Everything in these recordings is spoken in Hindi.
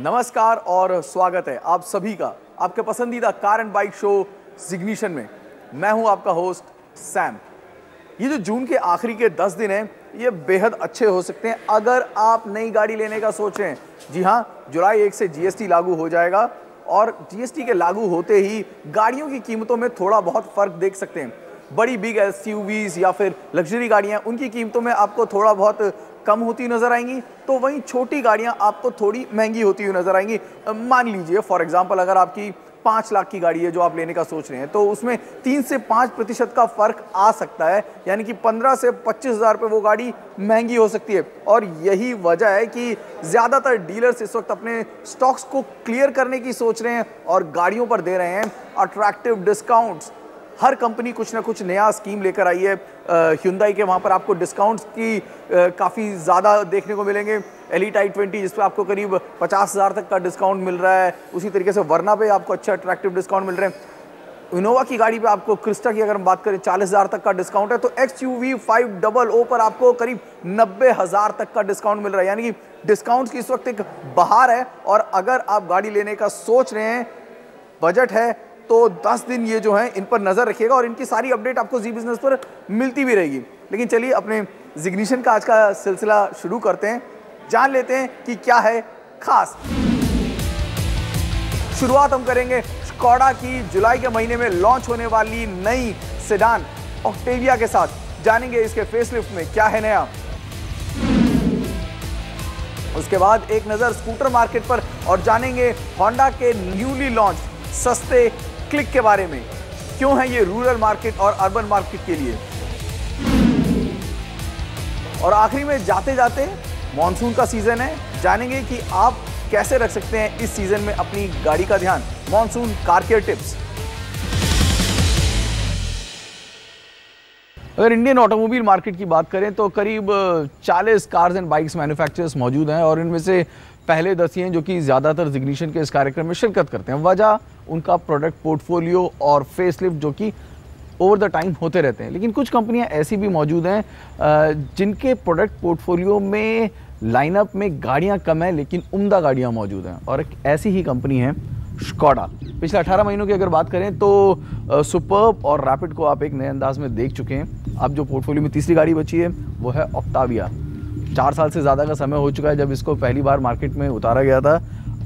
नमस्कार और स्वागत है आप सभी का आपके पसंदीदा कार एंड बाइक शो जिग्निशन में। मैं हूं आपका होस्ट सैम। ये जो जून के आखिरी के 10 दिन हैं ये बेहद अच्छे हो सकते हैं अगर आप नई गाड़ी लेने का सोच रहे हैं। जी हां, जुलाई 1 से जीएसटी लागू हो जाएगा और जीएसटी के लागू होते ही गाड़ियों की कीमतों में थोड़ा बहुत फर्क देख सकते हैं। बड़ी बिग एसयूवीज या फिर लग्जरी गाड़ियां, उनकी कीमतों में आपको थोड़ा बहुत कम होती नजर आएंगी, तो वहीं छोटी गाड़ियां आपको थोड़ी महंगी होती हुई नजर आएंगी। मान लीजिए फॉर एग्जांपल अगर आपकी 5 लाख की गाड़ी है जो आप लेने का सोच रहे हैं, तो उसमें 3 से 5% का फर्क आ सकता है, यानी कि 15 से 25,000 पे वो गाड़ी महंगी हो सकती है। और यही वजह है कि ज़्यादातर डीलर्स इस वक्त अपने स्टॉक्स को क्लियर करने की सोच रहे हैं और गाड़ियों पर दे रहे हैं अट्रैक्टिव डिस्काउंट्स। हर कंपनी कुछ ना कुछ नया स्कीम लेकर आई है। ह्युंडई के वहाँ पर आपको डिस्काउंट्स की काफ़ी ज़्यादा देखने को मिलेंगे। एलीट i20 जिस पर आपको करीब 50,000 तक का डिस्काउंट मिल रहा है, उसी तरीके से वर्ना पे आपको अच्छा अट्रैक्टिव डिस्काउंट मिल रहे हैं। इनोवा की गाड़ी पे आपको, क्रिस्टा की अगर हम बात करें, 40,000 तक का डिस्काउंट है। तो XUV 500 पर आपको करीब 90,000 तक का डिस्काउंट मिल रहा है, यानी कि डिस्काउंट्स की इस वक्त एक बहार है। और अगर आप गाड़ी लेने का सोच रहे हैं, बजट है, तो 10 दिन ये जो है इन पर नजर रखिएगा और इनकी सारी अपडेट आपको जी बिजनेस पर मिलती भी रहेगी। लेकिन चलिए अपने जिग्निशन का आज का सिलसिला शुरू करते हैं, जान लेते हैं कि क्या है खास। शुरुआत हम करेंगे स्कोडा की जुलाई के महीने में लॉन्च होने वाली नई सेडान ऑक्टेविया के साथ। जानेंगे इसके फेसलिफ्ट में क्या है नया। उसके बाद एक नजर स्कूटर मार्केट पर और जानेंगे होंडा के न्यूली लॉन्च सस्ते क्लिक के बारे में। क्यों है ये रूरल मार्केट और अर्बन मार्केट के लिए। और आखिरी में जाते जाते मॉनसून का सीजन है, जानेंगे कि आप कैसे रख सकते हैं इस सीजन में अपनी गाड़ी का ध्यान। Monsoon car care tips. अगर इंडियन ऑटोमोबाइल मार्केट की बात करें तो करीब 40 कार्स एंड बाइक्स मैन्युफैक्चरर्स मौजूद हैं और इनमें से पहले 10 हैं जो कि ज़्यादातर जिग्निशन के इस कार्यक्रम में शिरकत करते हैं। वजह उनका प्रोडक्ट पोर्टफोलियो और फेसलिफ्ट जो कि ओवर द टाइम होते रहते हैं। लेकिन कुछ कंपनियां ऐसी भी मौजूद हैं जिनके प्रोडक्ट पोर्टफोलियो में लाइनअप में गाड़ियां कम है लेकिन उम्दा गाड़ियां मौजूद हैं, और एक ऐसी ही कंपनी है स्कोडा। पिछले 18 महीनों की अगर बात करें तो सुपर्ब और रैपिड को आप एक नए अंदाज में देख चुके हैं। अब जो पोर्टफोलियो में तीसरी गाड़ी बची है वो है ऑक्टाविया। 4 साल से ज़्यादा का समय हो चुका है जब इसको पहली बार मार्केट में उतारा गया था।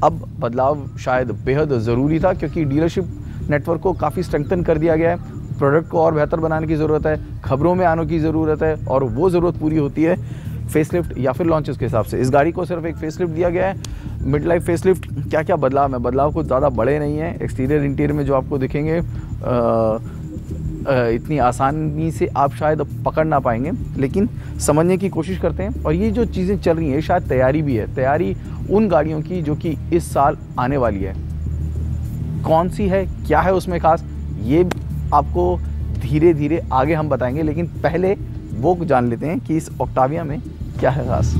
अब बदलाव शायद बेहद ज़रूरी था क्योंकि डीलरशिप नेटवर्क को काफ़ी स्ट्रेंथन कर दिया गया है। प्रोडक्ट को और बेहतर बनाने की ज़रूरत है, खबरों में आने की ज़रूरत है, और वो ज़रूरत पूरी होती है फेसलिफ्ट या फिर लॉन्चेस के हिसाब से। इस गाड़ी को सिर्फ एक फेसलिफ्ट दिया गया है, मिड लाइफ फेसलिफ्ट। क्या क्या बदलाव है? बदलाव कुछ ज़्यादा बड़े नहीं हैं। एक्सटीरियर इंटीरियर में जो आपको दिखेंगे इतनी आसानी से आप शायद पकड़ ना पाएंगे, लेकिन समझने की कोशिश करते हैं। और ये जो चीज़ें चल रही हैं शायद तैयारी भी है, तैयारी उन गाड़ियों की जो कि इस साल आने वाली है। कौन सी है, क्या है उसमें खास, ये आपको धीरे धीरे आगे हम बताएंगे। लेकिन पहले वो जान लेते हैं कि इस ऑक्टाविया में क्या है खास।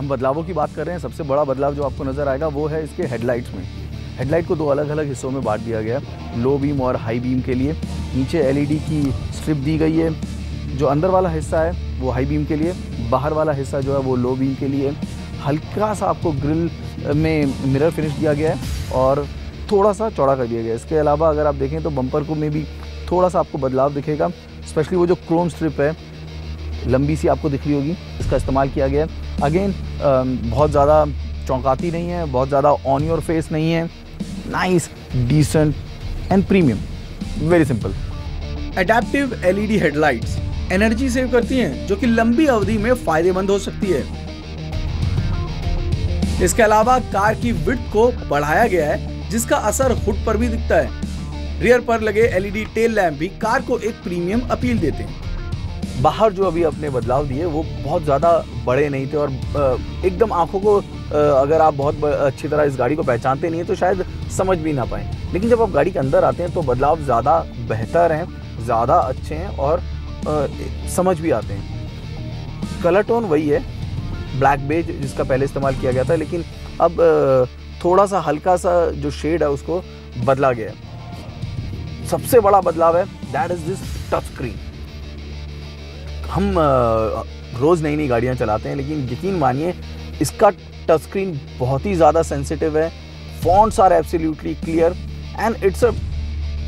बदलावों की बात कर रहे हैं। सबसे बड़ा बदलाव जो आपको नज़र आएगा वो है इसके हेडलाइट्स में। हेडलाइट को 2 अलग अलग हिस्सों में बांट दिया गया, लो बीम और हाई बीम के लिए। नीचे एलईडी की स्ट्रिप दी गई है। जो अंदर वाला हिस्सा है वो हाई बीम के लिए, बाहर वाला हिस्सा जो है वो लो बीम के लिए। हल्का सा आपको ग्रिल में मिरर फिनिश दिया गया है और थोड़ा सा चौड़ा कर दिया गया है। इसके अलावा अगर आप देखें तो बम्पर को में भी थोड़ा सा आपको बदलाव दिखेगा। स्पेशली वो जो क्रोम स्ट्रिप है लंबी सी आपको दिख रही होगी, इसका इस्तेमाल किया गया है। अगेन बहुत ज़्यादा चौंकाती नहीं है, बहुत ज़्यादा ऑन योर फेस नहीं है। Nice, decent and premium, very simple. Adaptive LED headlights energy save करती हैं जो कि लंबी अवधि में फायदेमंद हो सकती है। इसके अलावा कार की विड्थ को बढ़ाया गया है जिसका असर हुड पर भी दिखता है। रियर पर लगे एलईडी टेल लैंप भी कार को एक प्रीमियम अपील देते हैं। बाहर जो अभी अपने बदलाव दिए वो बहुत ज़्यादा बड़े नहीं थे और एकदम आंखों को अगर आप बहुत अच्छी तरह इस गाड़ी को पहचानते नहीं हैं तो शायद समझ भी ना पाएँ। लेकिन जब आप गाड़ी के अंदर आते हैं तो बदलाव ज़्यादा बेहतर हैं, ज़्यादा अच्छे हैं और समझ भी आते हैं। कलर टोन वही है, ब्लैक बेज जिसका पहले इस्तेमाल किया गया था, लेकिन अब थोड़ा सा हल्का सा जो शेड है उसको बदला गया है। सबसे बड़ा बदलाव है that is this touch screen. हम रोज नई नई गाड़ियां चलाते हैं, लेकिन यकीन मानिए इसका टच स्क्रीन बहुत ही ज़्यादा सेंसिटिव है। Fonts are absolutely clear and it's a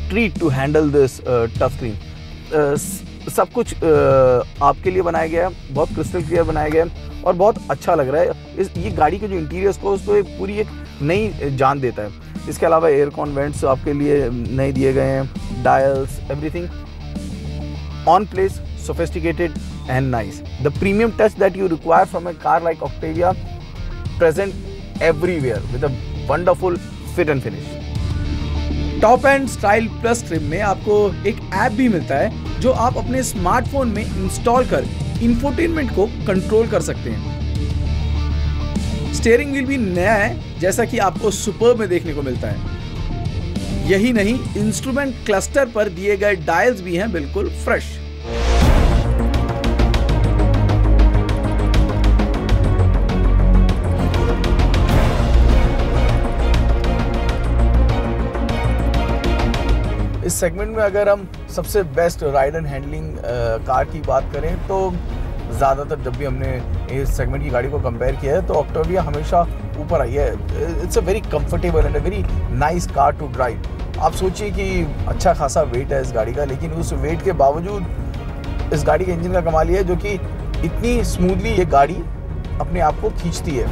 treat to handle this touch screen. सब कुछ आपके लिए बनाया गया है, बहुत क्रिस्टल क्लियर बनाया गया है और बहुत अच्छा लग रहा है। ये गाड़ी के जो इंटीरियर्स को उसको पूरी एक नई जान देता है। इसके अलावा एयर कॉन्वेंट्स आपके लिए नए दिए गए हैं, dials, everything on place, sophisticated and nice. The premium touch that you require from a car like Octavia present everywhere with a wonderful fit and finish. Top and style plus trim में आपको एक ऐप भी मिलता है जो आप अपने स्मार्टफोन में इंस्टॉल कर इंफोटेनमेंट को कंट्रोल कर सकते हैं। स्टीयरिंग व्हील भी नया है जैसा कि आपको सुपर्ब में देखने को मिलता है। यही नहीं, इंस्ट्रूमेंट क्लस्टर पर दिए गए डायल्स भी हैं बिल्कुल फ्रेश। इस सेगमेंट में अगर हम सबसे best ride and handling car की बात करें तो ज़्यादातर जब भी हमने इस सेगमेंट की गाड़ी को कंपेयर किया है तो ऑक्टाविया हमेशा ऊपर आई है। It's a very comfortable and a very nice car to drive. आप सोचिए कि अच्छा खासा वेट है इस गाड़ी का, लेकिन उस वेट के बावजूद इस गाड़ी के इंजन का कमाल ये है जो कि इतनी स्मूथली ये गाड़ी अपने आप को खींचती है।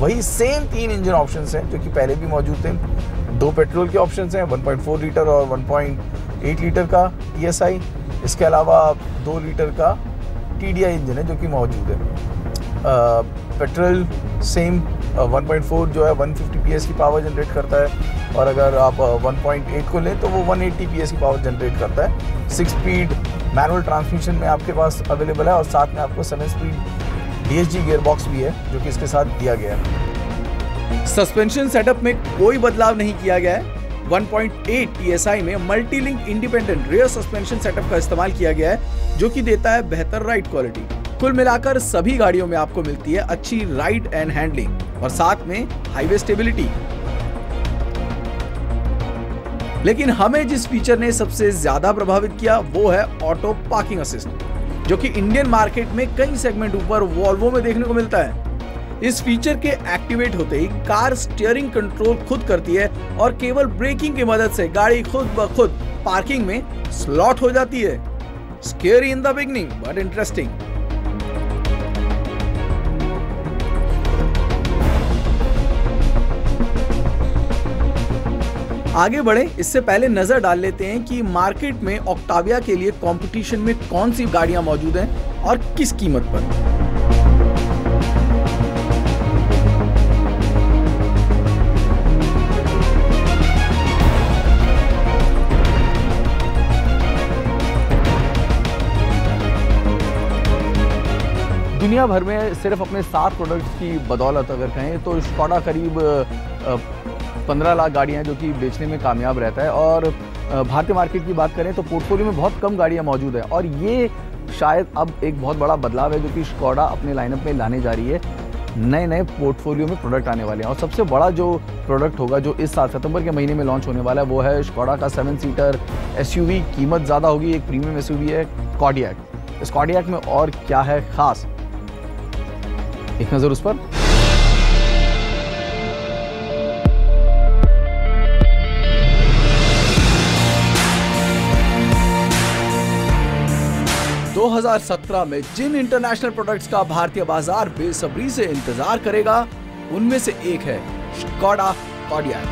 वही सेम 3 इंजन ऑप्शंस हैं जो कि पहले भी मौजूद थे। 2 पेट्रोल के ऑप्शंस हैं, 1.4 लीटर और 1.8 लीटर का TSI। इसके अलावा 2 लीटर का TDI इंजन है जो कि मौजूद है। पेट्रोल सेम 1.4 जो है 150 PS की पावर जनरेट करता है, और अगर आप 1.8 को लें तो वो 180 PS की पावर जनरेट करता है। 6 स्पीड मैनुअल ट्रांसमिशन में आपके पास अवेलेबल है और साथ में आपको 7 स्पीड DSG गियर बॉक्स भी है जो कि इसके साथ दिया गया है। सस्पेंशन सेटअप में कोई बदलाव नहीं किया गया है। 1.8 TSI में multi link independent rear suspension setup का इस्तेमाल किया गया है जो कि देता है बेहतर राइड क्वालिटी। कुल मिलाकर सभी गाड़ियों में आपको मिलती है अच्छी राइड एंड हैंडलिंग और साथ में हाईवे स्टेबिलिटी। लेकिन हमें जिस फीचर ने सबसे ज्यादा प्रभावित किया वो है ऑटो पार्किंग असिस्ट, जो कि इंडियन मार्केट में कई सेगमेंट ऊपर वॉल्वो में देखने को मिलता है। इस फीचर के एक्टिवेट होते ही कार स्टीयरिंग कंट्रोल खुद करती है और केवल ब्रेकिंग की मदद से गाड़ी खुद ब खुद पार्किंग में स्लॉट हो जाती है। Scary in the beginning but interesting. आगे बढ़े इससे पहले नजर डाल लेते हैं कि मार्केट में ऑक्टाविया के लिए कंपटीशन में कौन सी गाड़ियां मौजूद हैं और किस कीमत पर। दुनिया भर में सिर्फ अपने 7 प्रोडक्ट्स की बदौलत अगर कहें तो स्कोडा करीब 15 लाख गाड़ियां जो कि बेचने में कामयाब रहता है। और भारतीय मार्केट की बात करें तो पोर्टफोलियो में बहुत कम गाड़ियां मौजूद है और ये शायद अब एक बहुत बड़ा बदलाव है जो कि स्कोडा अपने लाइनअप में लाने जा रही है। नए नए पोर्टफोलियो में प्रोडक्ट आने वाले हैं और सबसे बड़ा जो प्रोडक्ट होगा जो इस साल सितंबर के महीने में लॉन्च होने वाला है वो है स्कोडा का 7 सीटर SUV। कीमत ज़्यादा होगी, एक प्रीमियम SUV है कॉर्डियक। इस कॉर्डियक में और क्या है खास, एक नजर उस पर। दो 2017 में जिन इंटरनेशनल प्रोडक्ट्स का भारतीय बाजार बेसब्री से इंतजार करेगा उनमें से एक है स्कोडा कॉर्डियक।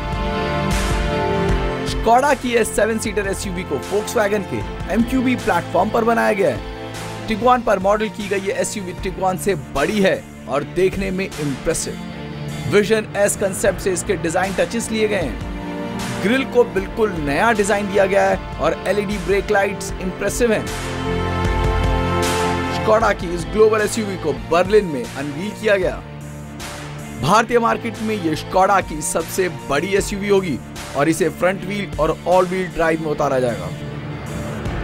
स्कोडा की इस 7 सीटर SUV को Volkswagen के MQB प्लेटफॉर्म पर बनाया गया है। टिगुआन पर मॉडल की गई ये SUV टिगुआन से बड़ी है और देखने में इंप्रेसिव। विजन S कंसेप्ट से इसके डिजाइन टचेस लिए गए हैं। ग्रिल को बिल्कुल नया डिजाइन दिया गया है और LED ब्रेक लाइट्स इंप्रेसिव हैं। स्कोडा की इस ग्लोबल SUV को बर्लिन में अनवील किया गया। भारतीय मार्केट में ये स्कोडा की सबसे बड़ी SUV होगी और इसे फ्रंट व्हील और ऑल व्हील ड्राइव में उतारा जाएगा।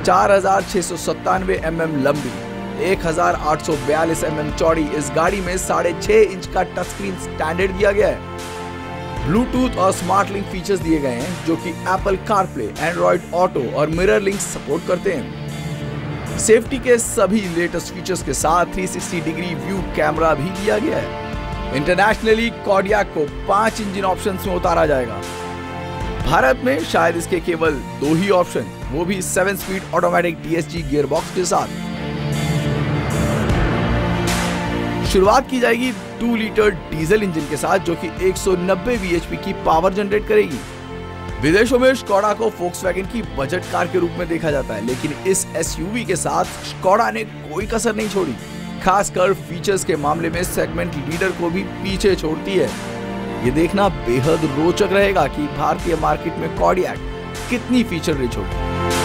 4697 mm लंबी, 1842 mm चौड़ी इस गाड़ी में 6.5 इंच का टच स्क्रीन स्टैंडर्ड दिया गया है। ब्लूटूथ और स्मार्ट लिंक फीचर्स दिए गए हैं जो कि एप्पल कारप्ले, एंड्रॉइड ऑटो और मिरर लिंक सपोर्ट करते हैं। सेफ्टी के सभी लेटेस्ट फीचर्स के साथ 360 डिग्री व्यू कैमरा भी दिया गया है। इंटरनेशनली कॉर्डियक को 5 इंजन ऑप्शंस में उतारा जाएगा। भारत में शायद इसके केवल 2 ही ऑप्शन, वो भी 7 स्पीड ऑटोमेटिक DSG गियरबॉक्स के साथ। शुरुआत की जाएगी 2 लीटर डीजल इंजन के साथ जो कि 190 bhp की पावर जनरेट करेगी। विदेशों में स्कोडा को फोक्सवैगन की बजट कार के रूप में देखा जाता है, लेकिन इस SUV के साथ स्कोडा ने कोई कसर नहीं छोड़ी। खासकर फीचर्स के मामले में सेगमेंट लीडर को भी पीछे छोड़ती है। ये देखना बेहद रोचक रहेगा कि भारतीय मार्केट में कॉर्डियक कितनी फीचर रिच होगी।